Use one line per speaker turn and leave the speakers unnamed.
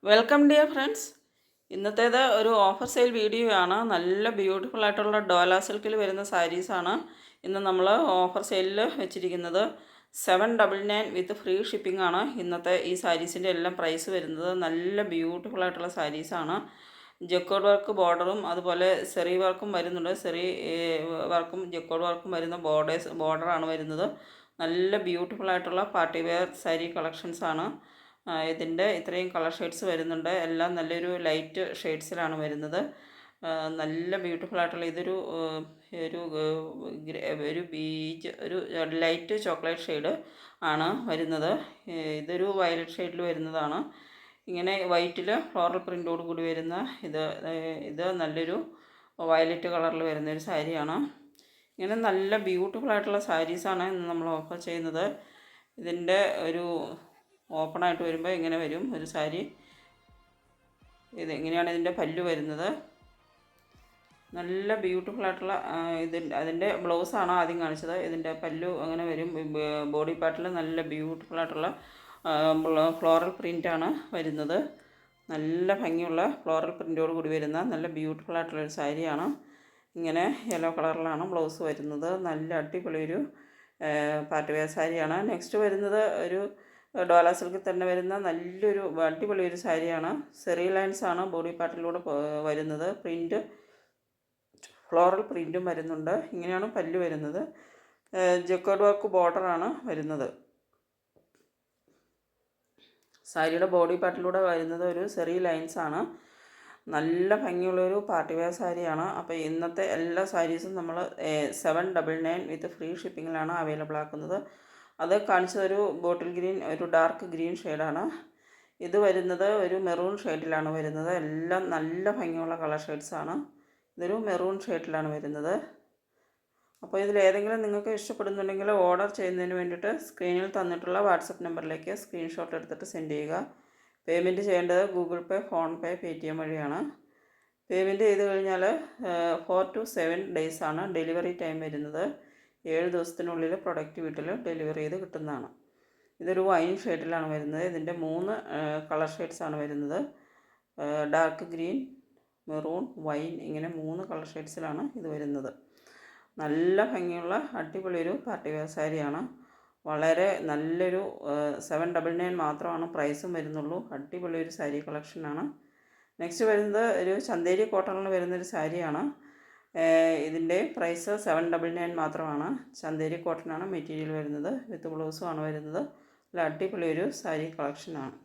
Welcome dear friends. ഇന്നത്തേത് ഒരു offer sale video ആണ്. നല്ല ബ്യൂട്ടിഫുൾ ആയിട്ടുള്ള ഡോല സിൽക്കിൽ വരുന്ന സാരീസാണ് ഇന്ന് നമ്മൾ ഓഫർ സെയിലിൽ വെച്ചിരിക്കുന്നത്. 799 വിത്ത് ഫ്രീ ഷിപ്പിംഗ് ആണ് ഇന്നത്തെ ഈ സാരീസിൻ്റെ എല്ലാം പ്രൈസ് വരുന്നത്. നല്ല ബ്യൂട്ടിഫുൾ ആയിട്ടുള്ള സാരീസാണ്. ജക്കോഡ് വർക്ക് ബോർഡറും അതുപോലെ സെറി വർക്കും വരുന്നുണ്ട്. സെറി വർക്കും ജക്കോഡ് വർക്കും വരുന്ന ബോർഡറാണ് വരുന്നത്. നല്ല ബ്യൂട്ടിഫുൾ ആയിട്ടുള്ള പാർട്ടി വെയർ സാരി കളക്ഷൻസാണ്. ഇതിൻ്റെ ഇത്രയും കളർ ഷെയ്ഡ്സ് വരുന്നുണ്ട്. എല്ലാം നല്ലൊരു ലൈറ്റ് ഷെയ്ഡ്സിലാണ് വരുന്നത്. നല്ല ബ്യൂട്ടിഫുൾ ആയിട്ടുള്ള ഇതൊരു ഒരു ഒരു ബീച്ച് ഒരു ലൈറ്റ് ചോക്ലേറ്റ് ഷെയ്ഡ് ആണ് വരുന്നത്. ഇതൊരു വയലറ്റ് ഷെയ്ഡിൽ വരുന്നതാണ്. ഇങ്ങനെ വൈറ്റിൽ ഫ്ലോറൽ പ്രിൻ്റോട് കൂടി വരുന്ന ഇത് നല്ലൊരു വയലറ്റ് കളറിൽ വരുന്നൊരു സാരിയാണ്. ഇങ്ങനെ നല്ല ബ്യൂട്ടിഫുൾ ആയിട്ടുള്ള സാരീസാണ് ഇന്ന് നമ്മൾ ഓഫർ ചെയ്യുന്നത്. ഇതിൻ്റെ ഒരു ഓപ്പണായിട്ട് വരുമ്പോൾ ഇങ്ങനെ വരും ഒരു സാരി. ഇങ്ങനെയാണ് ഇതിൻ്റെ പല്ലു വരുന്നത്. നല്ല ബ്യൂട്ടിഫുൾ ആയിട്ടുള്ള അതിൻ്റെ ബ്ലൗസാണ് ആദ്യം കാണിച്ചത്. ഇതിൻ്റെ പല്ലു അങ്ങനെ വരും. ബോഡി പാർട്ടിൽ നല്ല ബ്യൂട്ടിഫുൾ ആയിട്ടുള്ള ഫ്ലോറൽ പ്രിൻ്റാണ് വരുന്നത്. നല്ല ഭംഗിയുള്ള ഫ്ലോറൽ പ്രിൻ്റോട് കൂടി വരുന്ന നല്ല ബ്യൂട്ടിഫുൾ ആയിട്ടുള്ളൊരു സാരിയാണ്. ഇങ്ങനെ യെല്ലോ കളറിലാണ് ബ്ലൗസ് വരുന്നത്. നല്ല അടിപൊളി ഒരു പാർട്ടി വെയർ സാരിയാണ്. നെക്സ്റ്റ് വരുന്നത് ഒരു ഡോല സിൽക്കിൽ തന്നെ വരുന്ന നല്ലൊരു അടിപൊളി ഒരു സാരിയാണ്. സെറി ലൈൻസ് ആണ് ബോഡി പാർട്ടിലൂടെ വരുന്നത്. പ്രിൻറ്റ് ഫ്ലോറൽ പ്രിൻറ്റും വരുന്നുണ്ട്. ഇങ്ങനെയാണ് പല്ല് വരുന്നത്. ജക്കോഡ് വർക്ക് ബോർഡറാണ് വരുന്നത്. സാരിയുടെ ബോഡി പാർട്ടിലൂടെ വരുന്നത് ഒരു സെറി ലൈൻസ് ആണ്. നല്ല ഭംഗിയുള്ളൊരു പാർട്ടി വെയർ സാരിയാണ്. അപ്പോൾ ഇന്നത്തെ എല്ലാ സാരീസും നമ്മൾ 799 വിത്ത് ഫ്രീ ഷിപ്പിങ്ങിലാണ് അവൈലബിൾ ആക്കുന്നത്. അത് കാണിച്ചതൊരു ബോട്ടിൽ ഗ്രീൻ, ഒരു ഡാർക്ക് ഗ്രീൻ ഷെയ്ഡാണ്. ഇത് വരുന്നത് ഒരു മെറൂൺ ഷെയ്ഡിലാണ് വരുന്നത്. എല്ലാം നല്ല ഭംഗിയുള്ള കളർ ഷെയ്ഡ്സാണ്. ഇതൊരു മെറൂൺ ഷെയ്ഡിലാണ് വരുന്നത്. അപ്പോൾ ഇതിലേതെങ്കിലും നിങ്ങൾക്ക് ഇഷ്ടപ്പെടുന്നുണ്ടെങ്കിൽ ഓർഡർ ചെയ്യുന്നതിന് വേണ്ടിയിട്ട് സ്ക്രീനിൽ തന്നിട്ടുള്ള വാട്സപ്പ് നമ്പറിലേക്ക് സ്ക്രീൻഷോട്ട് എടുത്തിട്ട് സെൻഡ് ചെയ്യുക. പേയ്മെൻറ്റ് ചെയ്യേണ്ടത് ഗൂഗിൾ പേ, ഫോൺ പേ, പേടിഎം വഴിയാണ്. പേയ്മെൻറ്റ് ചെയ്ത് കഴിഞ്ഞാൽ 4 to 7 days ആണ് ഡെലിവറി ടൈം വരുന്നത്. 7 ദിവസത്തിനുള്ളിൽ പ്രൊഡക്റ്റ് വീട്ടിൽ ഡെലിവറി ചെയ്ത് കിട്ടുന്നതാണ്. ഇതൊരു വൈൻ ഷെയ്ഡിലാണ് വരുന്നത്. ഇതിൻ്റെ 3 കളർ ഷെയ്ഡ്സാണ് വരുന്നത്. ഡാർക്ക് ഗ്രീൻ, മെറൂൺ, വൈൻ, ഇങ്ങനെ 3 കളർ ഷെയ്ഡ്സിലാണ് ഇത് വരുന്നത്. നല്ല ഭംഗിയുള്ള അടിപൊളി ഒരു പാർട്ടി വെയർ സാരിയാണ്. വളരെ നല്ലൊരു 799 മാത്രമാണ് പ്രൈസും വരുന്നുള്ളൂ. അടിപൊളി ഒരു സാരി കളക്ഷനാണ്. നെക്സ്റ്റ് വരുന്നത് ഒരു ചന്തേരി കോട്ടണിൽ വരുന്നൊരു സാരിയാണ്. ഇതിൻ്റെ പ്രൈസ് 799 മാത്രമാണ്. ചന്തേരി കോട്ടനാണ് മെറ്റീരിയൽ വരുന്നത്. വിത്ത് ബ്ലൗസുമാണ് വരുന്നത്. നല്ല അടിപൊളി ഒരു സാരി കളക്ഷനാണ്.